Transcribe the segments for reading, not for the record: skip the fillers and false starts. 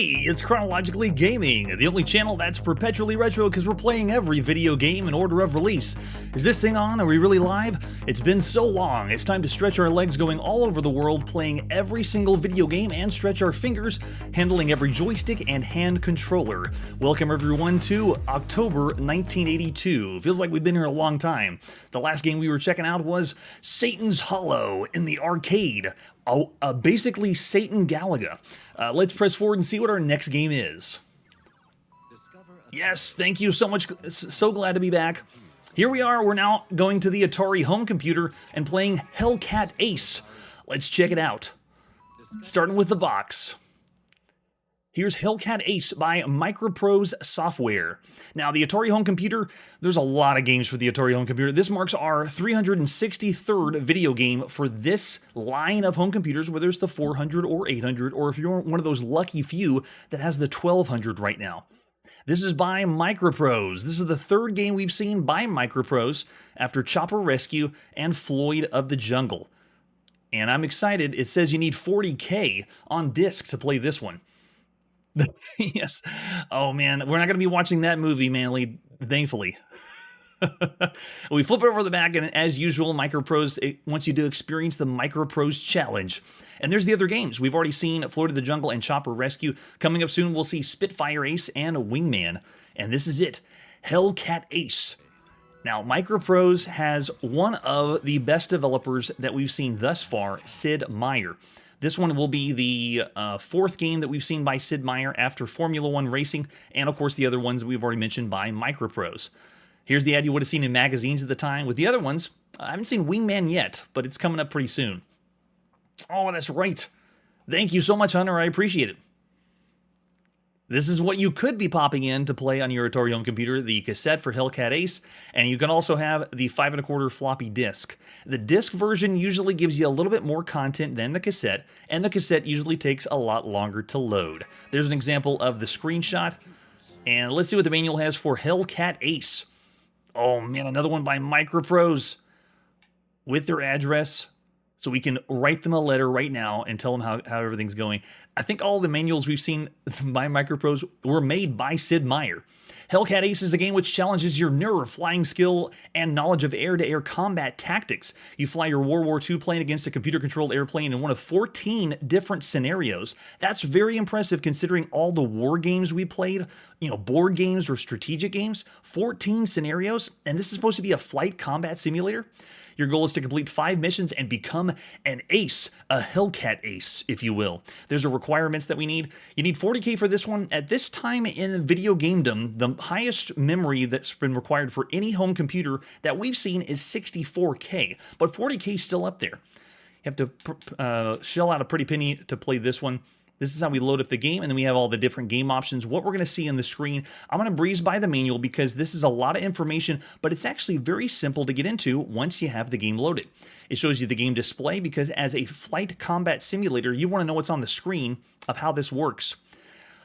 Hey, it's Chronologically Gaming, the only channel that's perpetually retro because we're playing every video game in order of release. Is this thing on? Are we really live? It's been so long, it's time to stretch our legs going all over the world, playing every single video game, and stretch our fingers, handling every joystick and hand controller. Welcome everyone to October 1982. Feels like we've been here a long time. The last game we were checking out was Satan's Hollow in the arcade. Basically Satan Galaga. Let's press forward and see what our next game is. Yes, thank you so much. So glad to be back. Here we are. We're now going to the Atari home computer and playing Hellcat Ace. Let's check it out. Starting with the box. Here's Hellcat Ace by Microprose Software. Now, the Atari home computer, there's a lot of games for the Atari home computer. This marks our 363rd video game for this line of home computers, whether it's the 400 or 800, or if you're one of those lucky few that has the 1200 right now. This is by Microprose. This is the third game we've seen by Microprose after Chopper Rescue and Floyd of the Jungle. And I'm excited. It says you need 40K on disc to play this one. Yes. Oh man, we're not going to be watching that movie, Manly, thankfully. We flip it over the back, and as usual, Microprose wants you to experience the Microprose Challenge. And there's the other games. We've already seen Floyd of the Jungle and Chopper Rescue. Coming up soon, we'll see Spitfire Ace and Wingman. And this is it, Hellcat Ace. Now, Microprose has one of the best developers that we've seen thus far, Sid Meier. This one will be the fourth game that we've seen by Sid Meier after Formula One Racing, and of course the other ones that we've already mentioned by Microprose. Here's the ad you would have seen in magazines at the time. With the other ones, I haven't seen Wingman yet, but it's coming up pretty soon. Oh, that's right. Thank you so much, Hunter. I appreciate it. This is what you could be popping in to play on your Atari home computer, the cassette for Hellcat Ace, and you can also have the 5 1/4 floppy disk. The disk version usually gives you a little bit more content than the cassette, and the cassette usually takes a lot longer to load. There's an example of the screenshot, and let's see what the manual has for Hellcat Ace. Oh man, another one by Microprose with their address, so we can write them a letter right now and tell them how everything's going. I think all the manuals we've seen by Microprose were made by Sid Meier. Hellcat Ace is a game which challenges your nerve, flying skill, and knowledge of air-to-air combat tactics. You fly your World War II plane against a computer-controlled airplane in one of 14 different scenarios. That's very impressive considering all the war games we played, board games or strategic games. 14 scenarios, and this is supposed to be a flight combat simulator? Your goal is to complete 5 missions and become an ace, a Hellcat Ace, if you will. There's the requirements that we need. You need 40K for this one. At this time in video gamedom, the highest memory that's been required for any home computer that we've seen is 64K, but 40K is still up there. You have to shell out a pretty penny to play this one. This is how we load up the game, and then we have all the different game options. What we're going to see on the screen, I'm going to breeze by the manual because this is a lot of information, but it's actually very simple to get into once you have the game loaded. It shows you the game display because as a flight combat simulator, you want to know what's on the screen of how this works.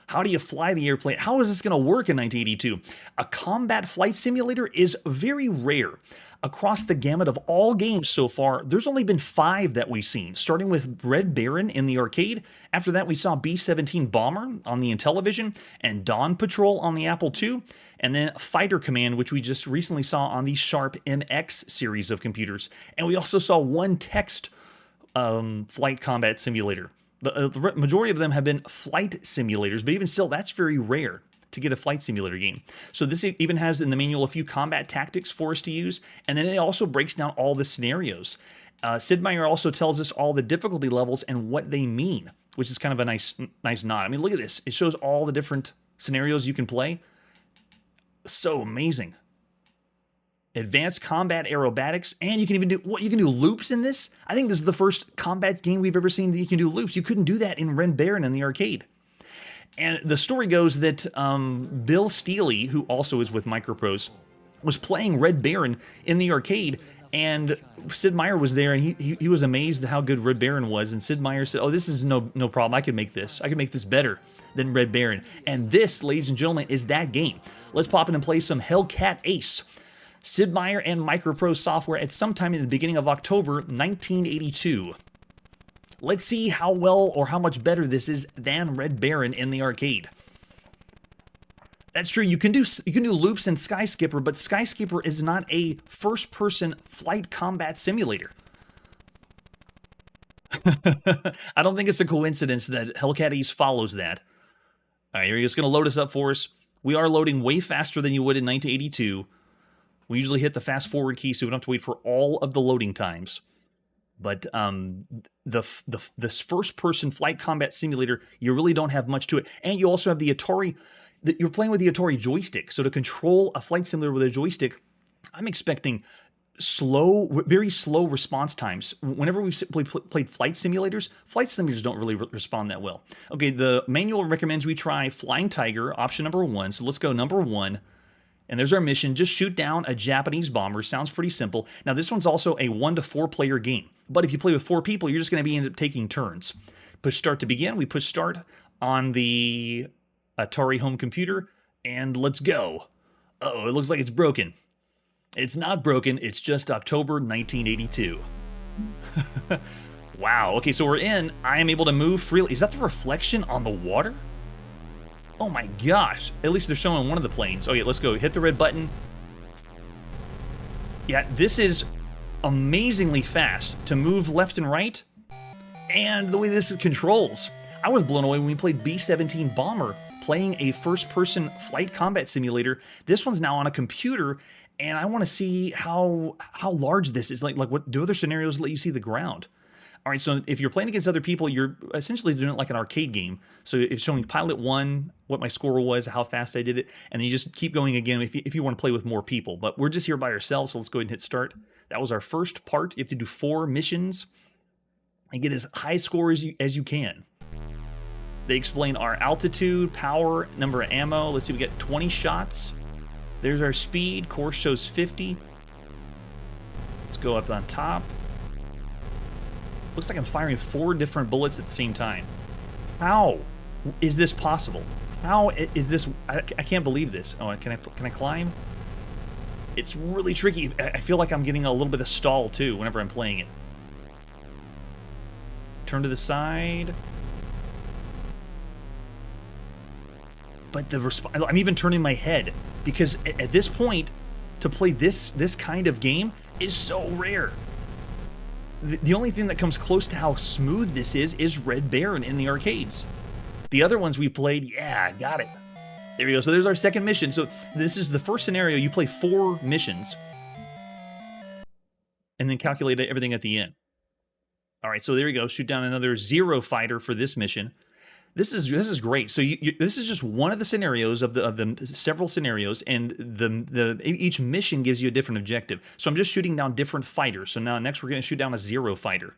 How do you fly the airplane? How is this going to work in 1982? A combat flight simulator is very rare. Across the gamut of all games so far, there's only been 5 that we've seen, starting with Red Baron in the arcade. After that, we saw B-17 Bomber on the Intellivision, and Dawn Patrol on the Apple II, and then Fighter Command, which we just recently saw on the Sharp MX series of computers. And we also saw one text flight combat simulator. The majority of them have been flight simulators, but even still, that's very rare to get a flight simulator game. So this even has in the manual a few combat tactics for us to use, and then it also breaks down all the scenarios. Sid Meier also tells us all the difficulty levels and what they mean, which is kind of a nice nod. I mean, look at this. It shows all the different scenarios you can play. So amazing. Advanced combat aerobatics, and you can even do loops in this. I think this is the first combat game we've ever seen that you can do loops. You couldn't do that in Red Baron in the arcade. And the story goes that Bill Steely, who also is with Microprose, was playing Red Baron in the arcade, and Sid Meier was there, and he was amazed at how good Red Baron was, and Sid Meier said, oh, this is no problem, I can make this better than Red Baron. And this, ladies and gentlemen, is that game. Let's pop in and play some Hellcat Ace. Sid Meier and Microprose Software at some time in the beginning of October 1982. Let's see how well or how much better this is than Red Baron in the arcade. That's true. You can do loops in Skyskipper, but Skyskipper is not a first-person flight combat simulator. I don't think it's a coincidence that Hellcat Ace follows that. All right, here he is. Going to load us up for us. We are loading way faster than you would in 1982. We usually hit the fast-forward key, so we don't have to wait for all of the loading times. But this first-person flight combat simulator, you really don't have much to it. And you also have the Atari... You're playing with the Atari joystick, so to control a flight simulator with a joystick, I'm expecting very slow response times. Whenever we've played flight simulators don't really respond that well. Okay, the manual recommends we try Flying Tiger, option number 1. So let's go number 1. And there's our mission. Just shoot down a Japanese bomber. Sounds pretty simple. Now, this one's also a 1 to 4 player game. But if you play with 4 people, you're just going to end up taking turns. Push start to begin. We push start on the Atari home computer, and let's go. Uh-oh, it looks like it's broken. It's not broken, it's just October 1982. Wow, okay, so we're in. I am able to move freely. Is that the reflection on the water? Oh my gosh. At least they're showing one of the planes. Okay, let's go. Hit the red button. Yeah, this is amazingly fast to move left and right. And the way this controls. I was blown away when we played B-17 Bomber, playing a first-person flight combat simulator. This one's now on a computer, and I want to see how large this is. Like what do other scenarios let you see the ground? All right, so if you're playing against other people, you're essentially doing it like an arcade game. So it's showing Pilot 1, what my score was, how fast I did it, and then you just keep going again if you want to play with more people. But we're just here by ourselves, so let's go ahead and hit start. That was our first part. You have to do 4 missions and get as high score as you can. They explain our altitude, power, number of ammo. Let's see, we get 20 shots. There's our speed. Course shows 50. Let's go up on top. Looks like I'm firing 4 different bullets at the same time. How is this possible? How is this? I can't believe this. Oh, can I climb? It's really tricky. I feel like I'm getting a little bit of stall too whenever I'm playing it. Turn to the side. But I'm even turning my head because at this point, to play this kind of game is so rare. The only thing that comes close to how smooth this is Red Baron in the arcades. The other ones we played, yeah, got it. There we go. So there's our second mission. So this is the first scenario. You play 4 missions and then calculate everything at the end. All right, so there we go. Shoot down another Zero fighter for this mission. This is great. So this is just one of the scenarios of the several scenarios, and each mission gives you a different objective. So I'm just shooting down different fighters. So now next we're going to shoot down a Zero fighter.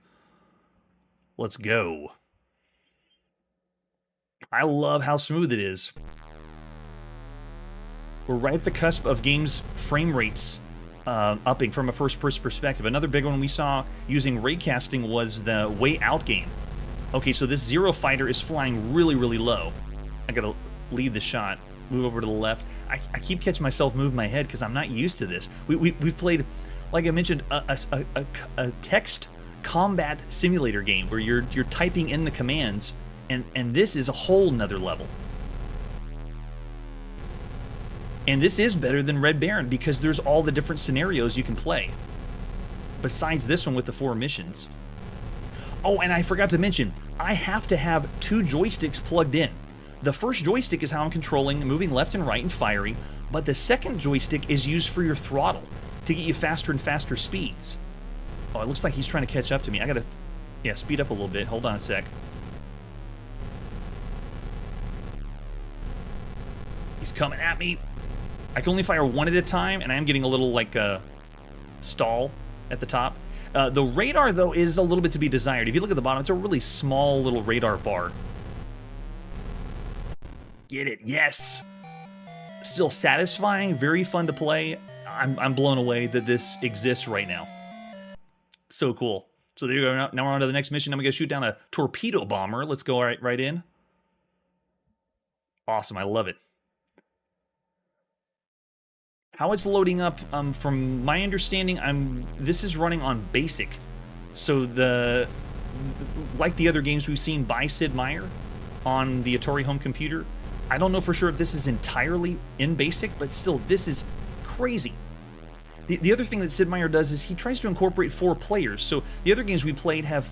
Let's go. I love how smooth it is. We're right at the cusp of games' frame rates upping from a first-person perspective. Another big one we saw using raycasting was the Way Out game. Okay, so this Zero fighter is flying really, really low. I gotta lead the shot, move over to the left. I keep catching myself move my head because I'm not used to this. We played, like I mentioned, a text combat simulator game where you're typing in the commands, and this is a whole nother level. And this is better than Red Baron because there's all the different scenarios you can play. Besides this one with the 4 missions. Oh, and I forgot to mention, I have to have 2 joysticks plugged in. The first joystick is how I'm controlling, moving left and right and firing, but the second joystick is used for your throttle to get you faster and faster speeds. Oh, it looks like he's trying to catch up to me. I gotta, yeah, speed up a little bit. Hold on a sec. He's coming at me. I can only fire 1 at a time, and I am getting a little, like, stall at the top. The radar, though, is a little bit to be desired. If you look at the bottom, it's a really small little radar bar. Get it? Yes! Still satisfying, very fun to play. I'm blown away that this exists right now. So cool. So there you go. Now we're on to the next mission. I'm going to shoot down a torpedo bomber. Let's go right in. Awesome. I love it. How it's loading up, from my understanding, this is running on basic. So the like the other games we've seen by Sid Meier on the Atari home computer. I don't know for sure if this is entirely in BASIC, but still, this is crazy. The other thing that Sid Meier does is he tries to incorporate 4 players. So the other games we played have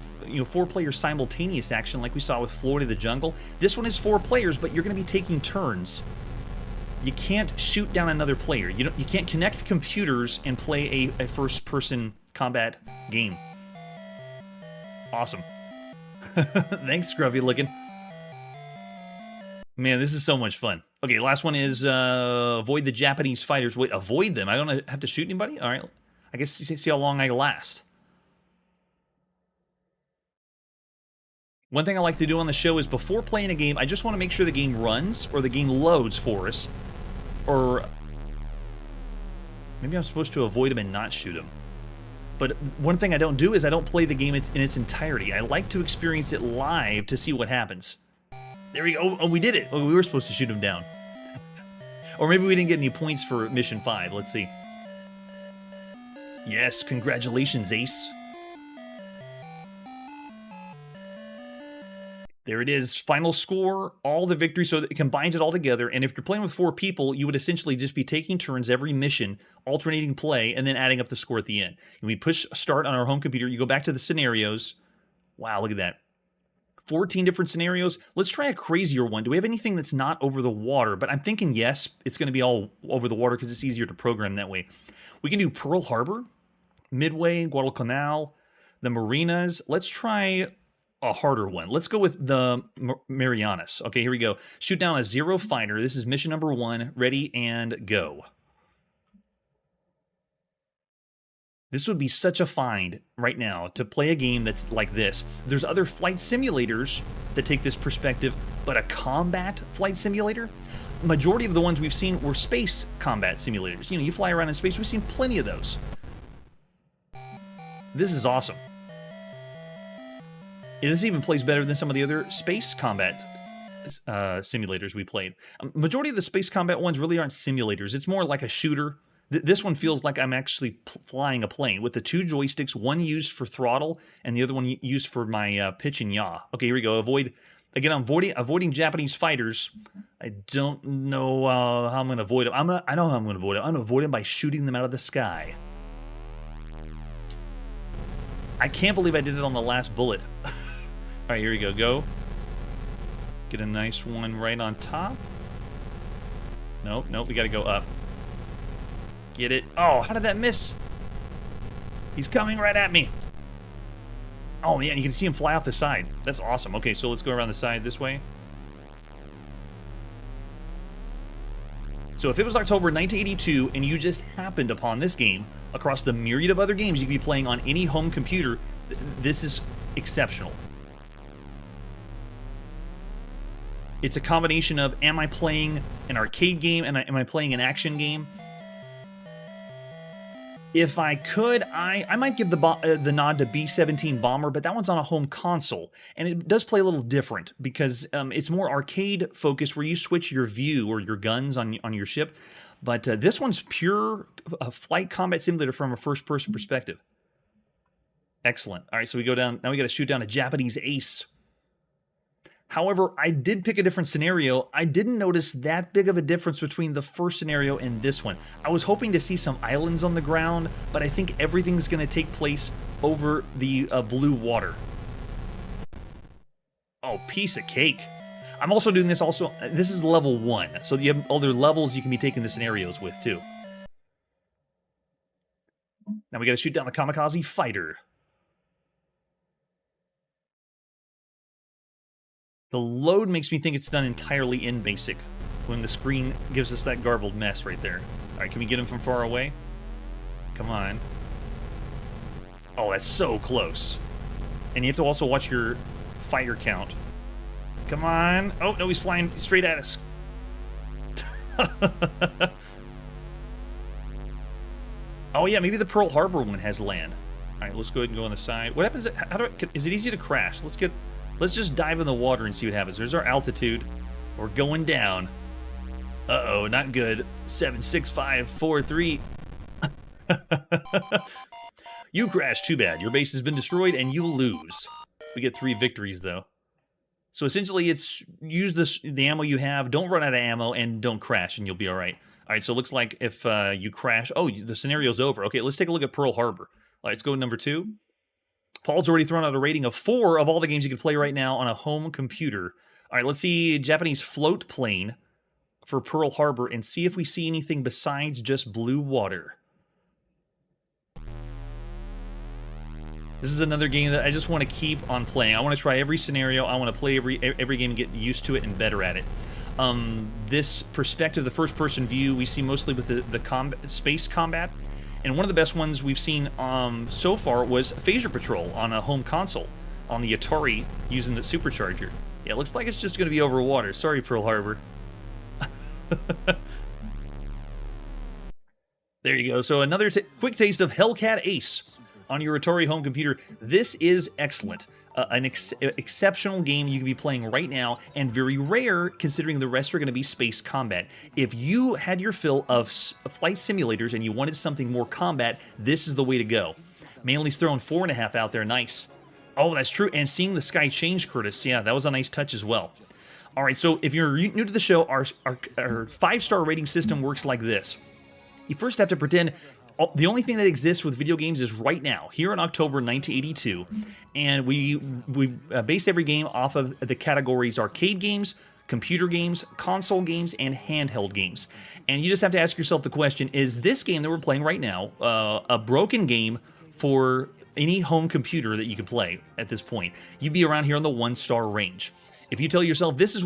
4 players simultaneous action, like we saw with Florida the Jungle. This one is 4 players, but you're going to be taking turns. You can't shoot down another player. You can't connect computers and play a first-person combat game. Awesome. Thanks, Scruffy looking. Man, this is so much fun. Okay, last one is avoid the Japanese fighters. Wait, avoid them? I don't have to shoot anybody? All right. I guess see how long I last. One thing I like to do on the show is before playing a game, I just want to make sure the game runs or the game loads for us. Or maybe I'm supposed to avoid them and not shoot them. But one thing I don't do is I don't play the game in its entirety. I like to experience it live to see what happens. There we go. Oh, we did it. Oh, we were supposed to shoot him down. Or maybe we didn't get any points for Mission 5. Let's see. Yes, congratulations, Ace. There it is. Final score, all the victory, so it combines it all together. And if you're playing with 4 people, you would essentially just be taking turns every mission, alternating play, and then adding up the score at the end. And we push start on our home computer. You go back to the scenarios. Wow, look at that. 14 different scenarios. Let's try a crazier one. Do we have anything that's not over the water? But I'm thinking yes, it's going to be all over the water because it's easier to program that way. We can do Pearl Harbor, Midway, Guadalcanal, the Marinas. Let's try a harder one. Let's go with the Marianas. Okay, here we go. Shoot down a 0 fighter. This is mission number 1. Ready and go. This would be such a find right now to play a game that's like this. There's other flight simulators that take this perspective, but a combat flight simulator? Majority of the ones we've seen were space combat simulators. You fly around in space. We've seen plenty of those. This is awesome. This even plays better than some of the other space combat simulators we played. Majority of the space combat ones really aren't simulators. It's more like a shooter. This one feels like I'm actually flying a plane with the 2 joysticks, one used for throttle and the other one used for my pitch and yaw. Okay, here we go. Again, I'm avoiding Japanese fighters. I don't know how I'm going to avoid them. I know how I'm going to avoid them. I'm going to avoid them by shooting them out of the sky. I can't believe I did it on the last bullet. All right, here we go. Go. Get a nice one right on top. Nope, we got to go up. Get it. Oh, how did that miss? He's coming right at me. Oh, man, you can see him fly off the side. That's awesome. Okay, so let's go around the side this way. So if it was October 1982 and you just happened upon this game across the myriad of other games you could be playing on any home computer, this is exceptional. It's a combination of, am I playing an arcade game and am I playing an action game? If I could, I might give the nod to B-17 Bomber, but that one's on a home console. And it does play a little different because it's more arcade focused where you switch your view or your guns on your ship. But this one's pure flight combat simulator from a first-person perspective. Excellent. All right, so we go down. Now we got to shoot down a Japanese Ace. However, I did pick a different scenario. I didn't notice that big of a difference between the first scenario and this one. I was hoping to see some islands on the ground, but I think everything's going to take place over the blue water. Oh, piece of cake. I'm also doing this this is level 1, so you have other levels you can be taking the scenarios with, too. Now we got to shoot down the kamikaze fighter. The load makes me think it's done entirely in BASIC when the screen gives us that garbled mess right there. All right, can we get him from far away? Come on. Oh, that's so close. And you have to also watch your fighter count. Come on. Oh, no, he's flying straight at us. Oh, yeah, maybe the Pearl Harbor one has land. All right, let's go ahead and go on the side. What happens? Is it easy to crash? Let's just dive in the water and see what happens. There's our altitude. We're going down. Uh-oh, not good. 7, 6, 5, 4, 3. You crashed. Too bad. Your base has been destroyed and you lose. We get 3 victories, though. So essentially, it's use the ammo you have, don't run out of ammo, and don't crash, and you'll be all right. All right, so it looks like if you crash... Oh, the scenario's over. Okay, let's take a look at Pearl Harbor. All right, let's go to number 2. Paul's already thrown out a rating of 4 of all the games you can play right now on a home computer. All right, let's see Japanese float plane for Pearl Harbor and see if we see anything besides just blue water. This is another game that I just want to keep on playing. I want to try every scenario. I want to play every game and get used to it and better at it. This perspective, the first-person view, we see mostly with the space combat. And one of the best ones we've seen so far was Phaser Patrol on a home console on the Atari using the supercharger. Yeah, it looks like it's just going to be over water. Sorry, Pearl Harbor. There you go. So another quick taste of Hellcat Ace on your Atari home computer. This is excellent. An exceptional game you can be playing right now, and very rare considering the rest are going to be space combat. If you had your fill of flight simulators and you wanted something more combat, this is the way to go. Manly's throwing 4.5 out there. Nice. Oh, that's true. And seeing the sky change, Curtis. Yeah, that was a nice touch as well. All right, so if you're new to the show, our 5-star rating system works like this. You first have to pretend the only thing that exists with video games is right now, here in October 1982, and we base every game off of the categories arcade games, computer games, console games, and handheld games. And you just have to ask yourself the question, is this game that we're playing right now a broken game for any home computer that you could play at this point? You'd be around here in the 1-star range. If you tell yourself this is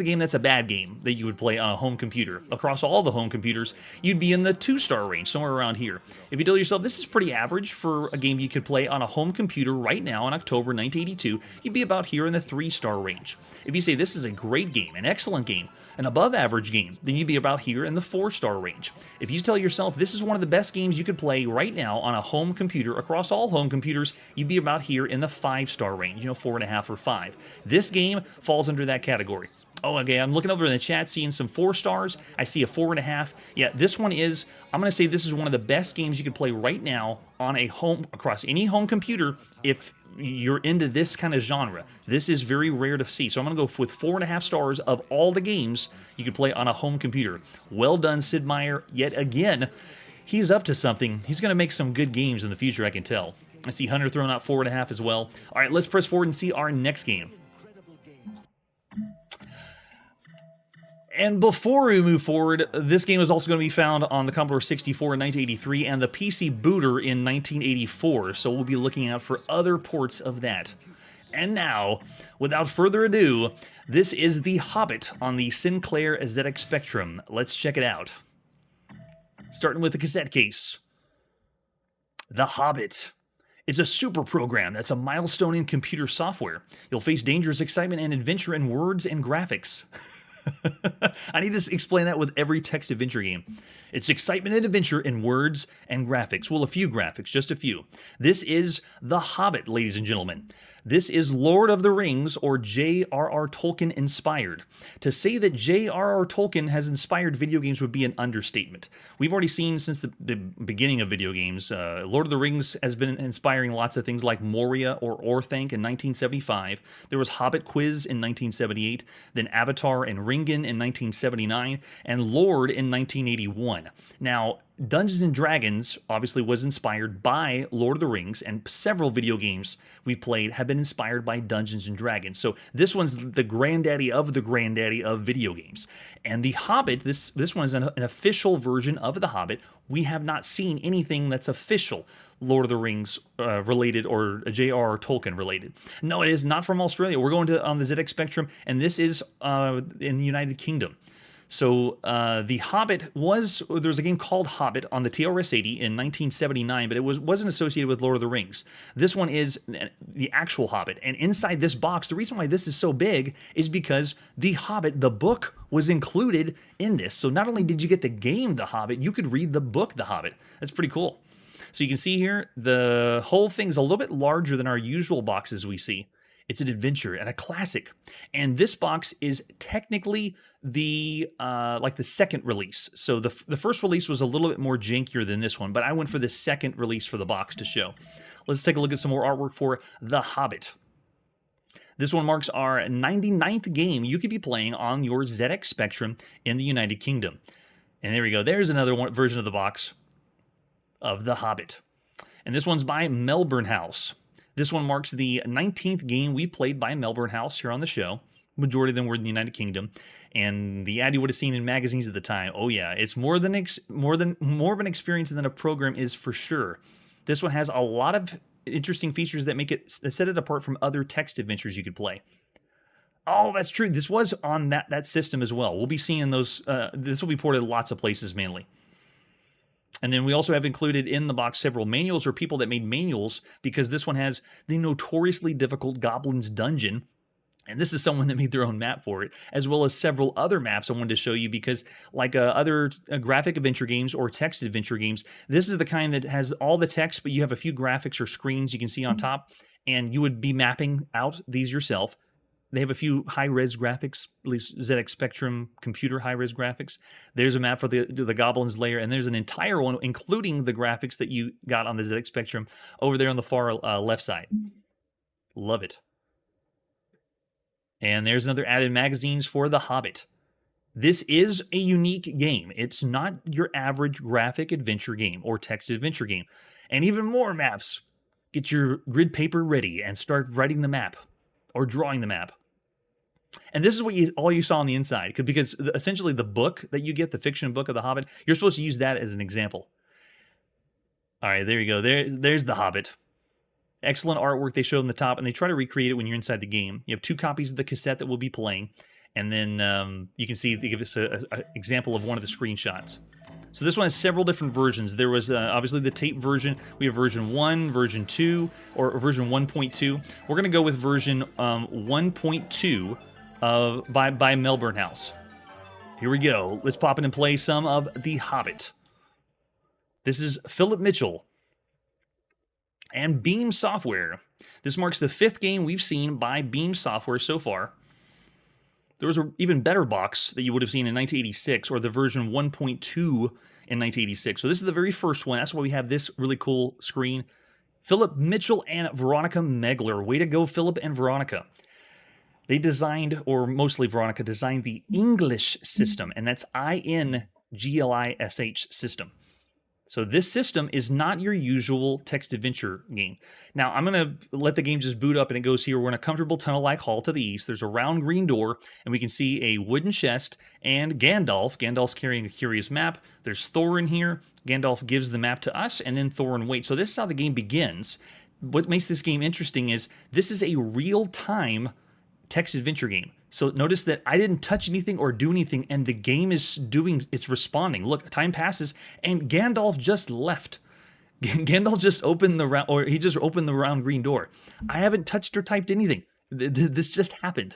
a game that's a bad game that you would play on a home computer, across all the home computers, you'd be in the 2-star range, somewhere around here. If you tell yourself this is pretty average for a game you could play on a home computer right now in October 1982, you'd be about here in the 3-star range. If you say this is a great game, an excellent game, an above-average game, then you'd be about here in the 4-star range. If you tell yourself this is one of the best games you could play right now on a home computer, across all home computers, you'd be about here in the 5-star range, 4.5 or 5. This game falls under that category. Oh, okay, I'm looking over in the chat, seeing some 4 stars. I see a 4.5. Yeah, this one is, I'm going to say this is one of the best games you could play right now on a home, across any home computer if you're into this kind of genre. This is very rare to see. So I'm going to go with 4.5 stars of all the games you could play on a home computer. Well done, Sid Meier. Yet again, he's up to something. He's going to make some good games in the future, I can tell. I see Hunter throwing out 4.5 as well. All right, let's press forward and see our next game. And before we move forward, this game is also going to be found on the Commodore 64 in 1983 and the PC Booter in 1984, so we'll be looking out for other ports of that. And now, without further ado, this is The Hobbit on the Sinclair ZX Spectrum. Let's check it out. Starting with the cassette case. The Hobbit. It's a super program that's a milestone in computer software. You'll face dangerous excitement and adventure in words and graphics. I need to explain that with every text adventure game. It's excitement and adventure in words and graphics. Well, a few graphics, just a few. This is The Hobbit, ladies and gentlemen. This is Lord of the Rings, or J.R.R. Tolkien inspired. To say that J.R.R. Tolkien has inspired video games would be an understatement. We've already seen since the beginning of video games, Lord of the Rings has been inspiring lots of things like Moria or Orthanc in 1975. There was Hobbit Quiz in 1978, then Avatar and Ringen in 1979, and Lord in 1981. Now, Dungeons & Dragons obviously was inspired by Lord of the Rings, and several video games we played have been inspired by Dungeons & Dragons. So this one's the granddaddy of video games. And The Hobbit, this one is an official version of The Hobbit. We have not seen anything that's official Lord of the Rings related or J.R.R. Tolkien related. No, it is not from Australia. We're going to on the ZX Spectrum, and this is in the United Kingdom. So The Hobbit there's a game called Hobbit on the TRS-80 in 1979, but it wasn't associated with Lord of the Rings. This one is the actual Hobbit, and inside this box, the reason why this is so big is because The Hobbit, the book, was included in this. So not only did you get the game The Hobbit, you could read the book The Hobbit. That's pretty cool. So you can see here, the whole thing's a little bit larger than our usual boxes we see. It's an adventure and a classic. And this box is technically the second release. So the first release was a little bit more jankier than this one, but I went for the second release for the box to show. Let's take a look at some more artwork for The Hobbit. This one marks our 99th game you could be playing on your ZX Spectrum in the United Kingdom. And there we go. There's another version of the box of The Hobbit. And this one's by Melbourne House. This one marks the 19th game we played by Melbourne House here on the show. Majority of them were in the United Kingdom. And the ad you would have seen in magazines at the time, oh yeah, it's more of an experience than a program is for sure. This one has a lot of interesting features that set it apart from other text adventures you could play. Oh, that's true. This was on that system as well. We'll be seeing those. This will be ported lots of places mainly. And then we also have included in the box several manuals or people that made manuals, because this one has the notoriously difficult Goblin's Dungeon. And this is someone that made their own map for it, as well as several other maps I wanted to show you, because like other graphic adventure games or text adventure games, this is the kind that has all the text, but you have a few graphics or screens you can see on top, and you would be mapping out these yourself. They have a few high-res graphics, at least ZX Spectrum computer high-res graphics. There's a map for the Goblin's Lair, and there's an entire one, including the graphics that you got on the ZX Spectrum over there on the far left side. Love it. And there's another added magazines for The Hobbit. This is a unique game. It's not your average graphic adventure game or text adventure game. And even more maps. Get your grid paper ready and start writing the map or drawing the map. And this is what all you saw on the inside, because essentially the book that you get, the fiction book of The Hobbit, you're supposed to use that as an example. All right, there you go. There's The Hobbit. Excellent artwork they showed on the top, and they try to recreate it when you're inside the game. You have 2 copies of the cassette that we'll be playing, and then you can see they give us an example of one of the screenshots. So this one has several different versions. There was obviously the tape version. We have version 1, version 2, or version 1.2. We're going to go with version 1.2 by Melbourne House. Here we go. Let's pop in and play some of The Hobbit. This is Philip Mitchell and Beam Software. This marks the 5th game we've seen by Beam Software so far. There was an even better box that you would have seen in 1986, or the version 1.2 in 1986. So this is the very first one. That's why we have this really cool screen. Philip Mitchell and Veronica Megler. Way to go, Philip and Veronica. They designed, or mostly Veronica, designed the English system, and that's INGLISH system. So this system is not your usual text adventure game. Now, I'm going to let the game just boot up, and it goes here. We're in a comfortable tunnel-like hall to the east. There's a round green door, and we can see a wooden chest and Gandalf. Gandalf's carrying a curious map. There's Thorin here. Gandalf gives the map to us, and then Thorin waits. So this is how the game begins. What makes this game interesting is this is a real-time text adventure game. So notice that I didn't touch anything or do anything, and the game is it's responding. Look, time passes, and Gandalf just left. Gandalf just opened the round green door. I haven't touched or typed anything. This just happened.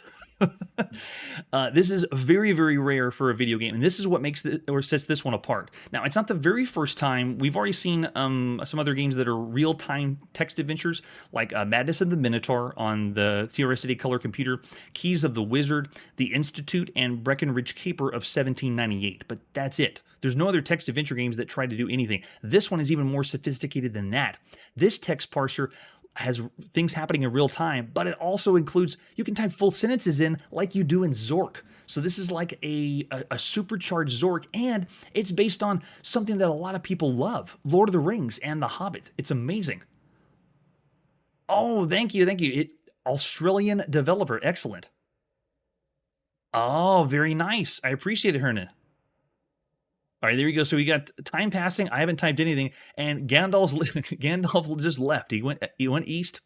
This is very, very rare for a video game, and this is what makes sets this one apart. Now, it's not the very first time. We've already seen some other games that are real-time text adventures, like Madness of the Minotaur on the TRS-80 color computer, Keys of the Wizard, The Institute, and Breckenridge Caper of 1798. But that's it. There's no other text adventure games that try to do anything. This one is even more sophisticated than that. This text parser has things happening in real time, but it also includes, you can type full sentences in like you do in Zork. So this is like a supercharged Zork, and it's based on something that a lot of people love, Lord of the Rings and The Hobbit. It's amazing. Oh, thank you. Australian developer, excellent. Oh, very nice. I appreciate it, Hernan. All right, there we go. So we got time passing. I haven't typed anything, and Gandalf just left. He went east,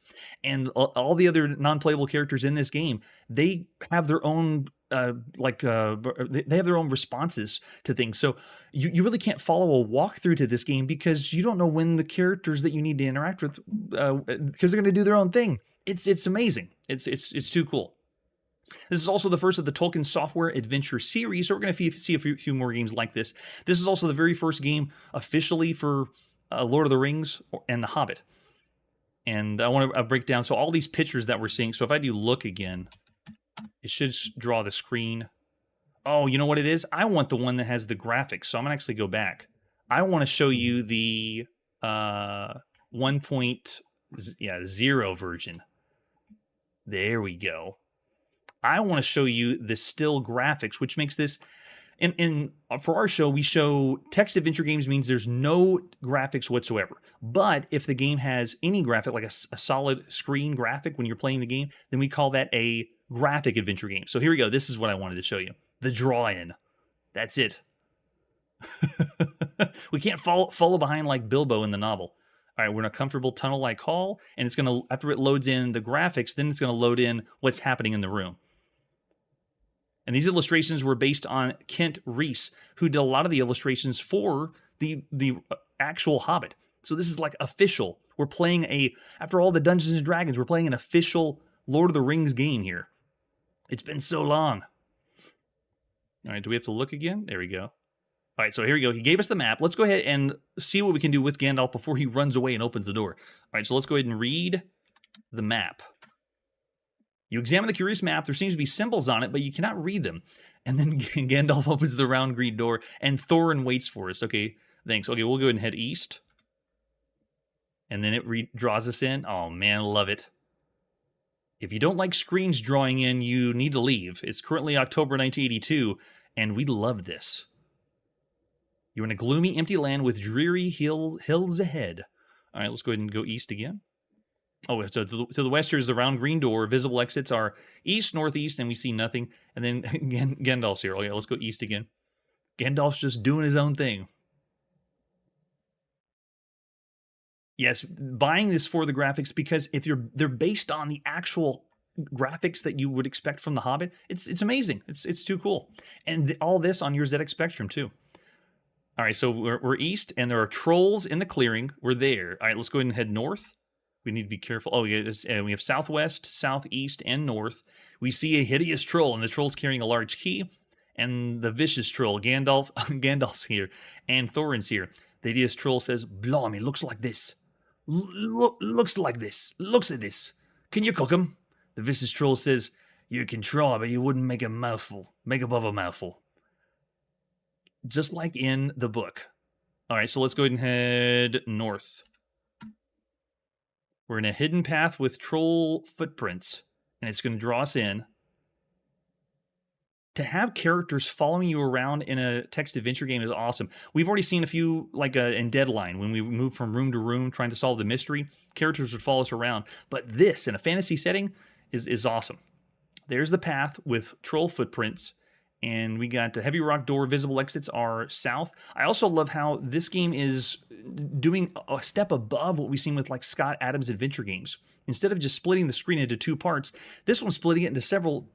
and all the other non-playable characters in this game, they have their own they have their own responses to things. So you really can't follow a walkthrough to this game, because you don't know when the characters that you need to interact with, because they're going to do their own thing. It's amazing. It's too cool. This is also the first of the Tolkien Software Adventure series, so we're going to see a few more games like this. This is also the very first game officially for Lord of the Rings and The Hobbit. And I want to break down, so all these pictures that we're seeing, so if I do look again, it should draw the screen. Oh, you know what it is? I want the one that has the graphics, so I'm going to actually go back. I want to show you the 1.0 version. There we go. I want to show you the still graphics, which makes this, for our show, we show text adventure games means there's no graphics whatsoever. But if the game has any graphic, like a solid screen graphic when you're playing the game, then we call that a graphic adventure game. So here we go. This is what I wanted to show you. The draw-in. That's it. We can't follow behind like Bilbo in the novel. All right, we're in a comfortable tunnel-like hall, and it's going to, after it loads in the graphics, then it's going to load in what's happening in the room. And these illustrations were based on Kent Reese, who did a lot of the illustrations for the actual Hobbit. So this is like official. We're playing after all the Dungeons and Dragons, we're playing an official Lord of the Rings game here. It's been so long. All right, do we have to look again? There we go. All right, so here we go. He gave us the map. Let's go ahead and see what we can do with Gandalf before he runs away and opens the door. All right, so let's go ahead and read the map. You examine the curious map. There seems to be symbols on it, but you cannot read them. And then Gandalf opens the round green door, and Thorin waits for us. Okay, thanks. Okay, we'll go ahead and head east. And then it draws us in. Oh, man, love it. If you don't like screens drawing in, you need to leave. It's currently October 1982, and we love this. You're in a gloomy, empty land with dreary hills ahead. All right, let's go ahead and go east again. Oh, so to the west, here's the round green door. Visible exits are east, northeast, and we see nothing. And then Gandalf's here. Okay, let's go east again. Gandalf's just doing his own thing. Yes, buying this for the graphics, because if they're based on the actual graphics that you would expect from The Hobbit, it's amazing. It's too cool. And all this on your ZX Spectrum too. All right, so we're east, and there are trolls in the clearing. We're there. All right, let's go ahead and head north. We need to be careful. Oh, yeah, we have southwest, southeast, and north. We see a hideous troll, and the troll's carrying a large key. And the vicious troll, Gandalf's here, and Thorin's here. The hideous troll says, "Blimey, looks like this. Looks like this. Looks at this. Can you cook him?" The vicious troll says, "You can try, but you wouldn't make a mouthful. Make above a mouthful." Just like in the book. All right, so let's go ahead and head north. We're in a hidden path with troll footprints, and it's going to draw us in. To have characters following you around in a text adventure game is awesome. We've already seen a few, like in Deadline, when we moved from room to room trying to solve the mystery, characters would follow us around. But this, in a fantasy setting, is awesome. There's the path with troll footprints, and we got the heavy rock door. Visible exits are south. I also love how this game is doing a step above what we've seen with like Scott Adams adventure games. Instead of just splitting the screen into two parts, this one's splitting it into several,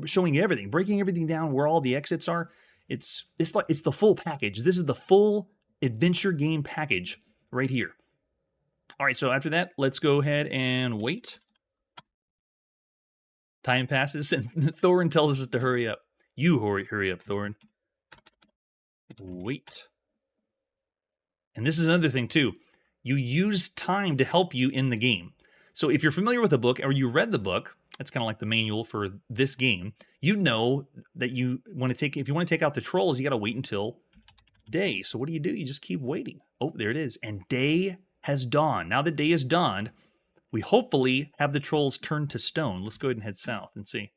showing everything, breaking everything down where all the exits are. It's the full package. This is the full adventure game package right here. All right, so after that, let's go ahead and wait. Time passes, and Thorin tells us to hurry up. You hurry up, Thorin. Wait. And this is another thing, too. You use time to help you in the game. So if you're familiar with the book, or you read the book, that's kind of like the manual for this game, you know that if you want to take out the trolls, you got to wait until day. So what do? You just keep waiting. Oh, there it is. And day has dawned. Now that day is dawned, we hopefully have the trolls turned to stone. Let's go ahead and head south and see.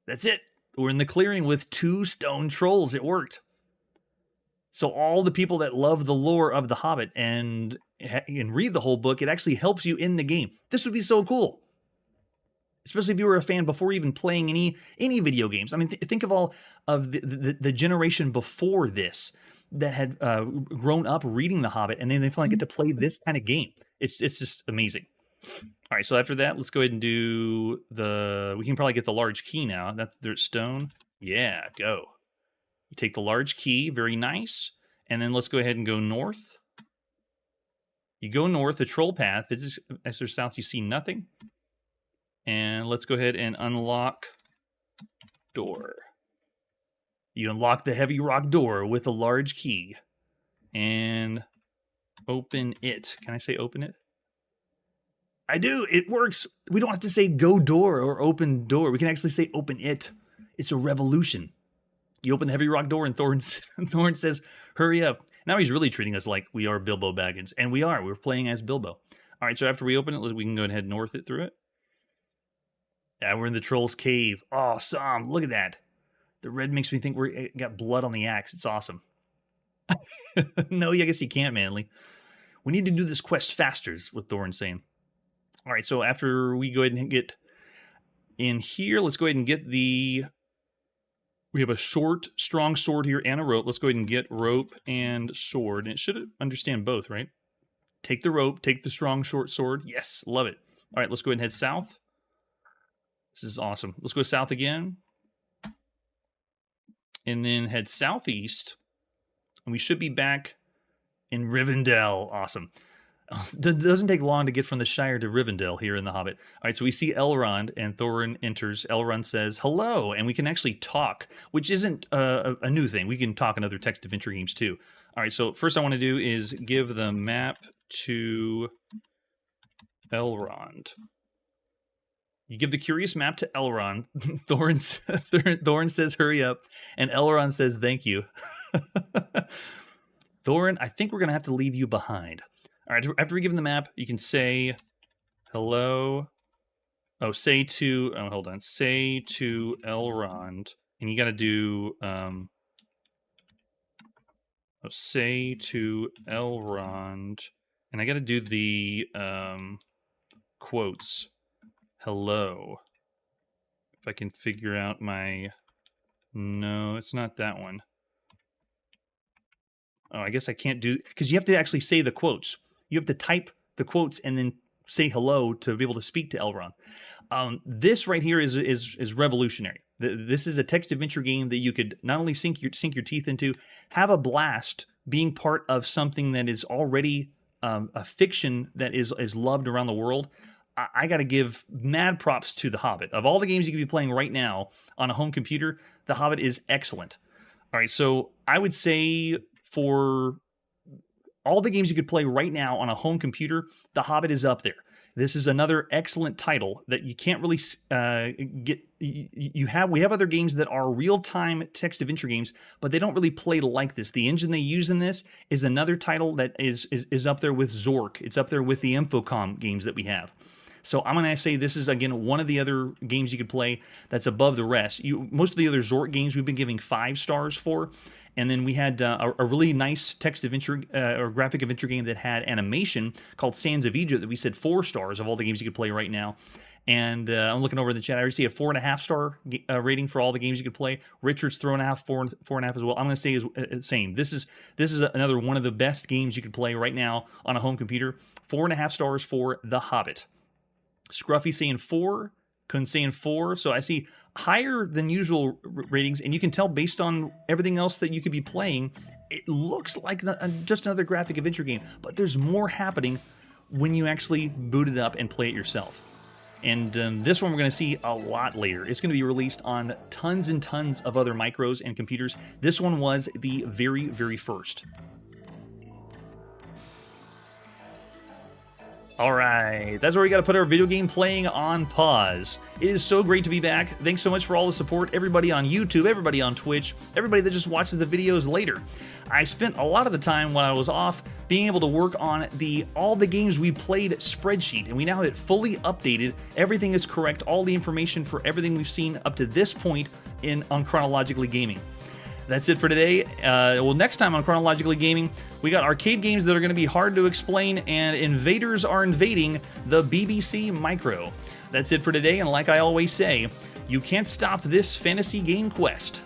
That's it. We're in the clearing with 2 stone trolls. It worked. So all the people that love the lore of The Hobbit and read the whole book, it actually helps you in the game. This would be so cool. Especially if you were a fan before even playing any video games. I mean, think of all of the generation before this that had grown up reading The Hobbit, and then they finally get to play this kind of game. It's just amazing. All right, so after that, let's go ahead and do we can probably get the large key now. There's stone. Yeah, go. You take the large key, very nice. And then let's go ahead and go north. You go north, the troll path. As there's south, you see nothing. And let's go ahead and unlock door. You unlock the heavy rock door with a large key. And open it. Can I say open it? I do. It works. We don't have to say go door or open door. We can actually say open it. It's a revolution. You open the heavy rock door, and Thorin says, hurry up. Now he's really treating us like we are Bilbo Baggins. And we are. We're playing as Bilbo. All right, so after we open it, we can go ahead and head north through it. Yeah, we're in the Troll's Cave. Awesome. Look at that. The red makes me think we got blood on the axe. It's awesome. No, I guess you can't, Manly. We need to do this quest faster, is what Thorin's saying. All right, so after we go ahead and get in here, let's go ahead and get the... We have a short, strong sword here and a rope. Let's go ahead and get rope and sword. And it should understand both, right? Take the rope, take the strong, short sword. Yes, love it. All right, let's go ahead and head south. This is awesome. Let's go south again. And then head southeast. And we should be back in Rivendell. Awesome. It doesn't take long to get from the Shire to Rivendell here in The Hobbit. All right, so we see Elrond, and Thorin enters. Elrond says, hello, and we can actually talk, which isn't a new thing. We can talk in other text adventure games, too. All right, so first I want to do is give the map to Elrond. You give the curious map to Elrond. Thorin says, hurry up, and Elrond says, thank you. Thorin, I think we're going to have to leave you behind. All right, after we give him the map, you can say, hello. Oh, say to Elrond. And you got to do, say to Elrond. And I got to do the quotes. Hello. If I can figure out my... No, it's not that one. Oh, I guess I can't do... Because you have to actually say the quotes. You have to type the quotes and then say hello to be able to speak to Elrond. This right here is revolutionary. This is a text adventure game that you could not only sink your teeth into, have a blast being part of something that is already a fiction that is loved around the world. I got to give mad props to The Hobbit. Of all the games you could be playing right now on a home computer, The Hobbit is excellent. All right, so I would say for all the games you could play right now on a home computer, The Hobbit is up there. This is another excellent title that you can't really get. We have other games that are real-time text adventure games, but they don't really play like this. The engine they use in this is another title that is up there with Zork. It's up there with the Infocom games that we have. So I'm going to say this is, again, one of the other games you could play that's above the rest. Most of the other Zork games we've been giving 5 stars for. And then we had a really nice text adventure or graphic adventure game that had animation called Sands of Egypt that we said 4 stars of all the games you could play right now. And I'm looking over in the chat. I already see a 4.5 star rating for all the games you could play. Richard's 4.5 as well. I'm going to say is same. This is another one of the best games you could play right now on a home computer. 4.5 stars for The Hobbit. Scruffy saying 4. Kun saying 4. So I see higher than usual ratings, and you can tell based on everything else that you could be playing, it looks like just another graphic adventure game, but there's more happening when you actually boot it up and play it yourself. And this one we're going to see a lot later. It's going to be released on tons and tons of other micros and computers. This one was the very, very first. All right, that's where we got to put our video game playing on pause. It is so great to be back. Thanks so much for all the support, everybody on YouTube, everybody on Twitch, everybody that just watches the videos later. I spent a lot of the time when I was off being able to work on all the games we played spreadsheet, and we now have it fully updated. Everything is correct, all the information for everything we've seen up to this point on Chronologically Gaming. That's it for today. Well, next time on Chronologically Gaming, we got arcade games that are going to be hard to explain, and invaders are invading the BBC Micro. That's it for today, and like I always say, you can't stop this fantasy game quest.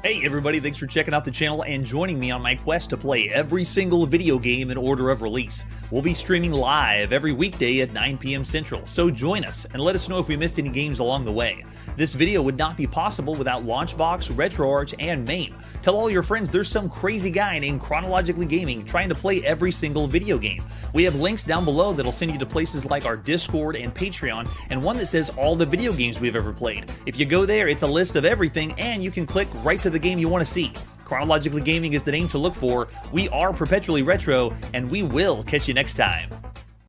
Hey everybody, thanks for checking out the channel and joining me on my quest to play every single video game in order of release. We'll be streaming live every weekday at 9 p.m. Central, so join us and let us know if we missed any games along the way. This video would not be possible without Launchbox, RetroArch, and MAME. Tell all your friends there's some crazy guy named Chronologically Gaming trying to play every single video game. We have links down below that'll send you to places like our Discord and Patreon, and one that says all the video games we've ever played. If you go there, it's a list of everything, and you can click right to the game you want to see. Chronologically Gaming is the name to look for. We are perpetually retro, and we will catch you next time.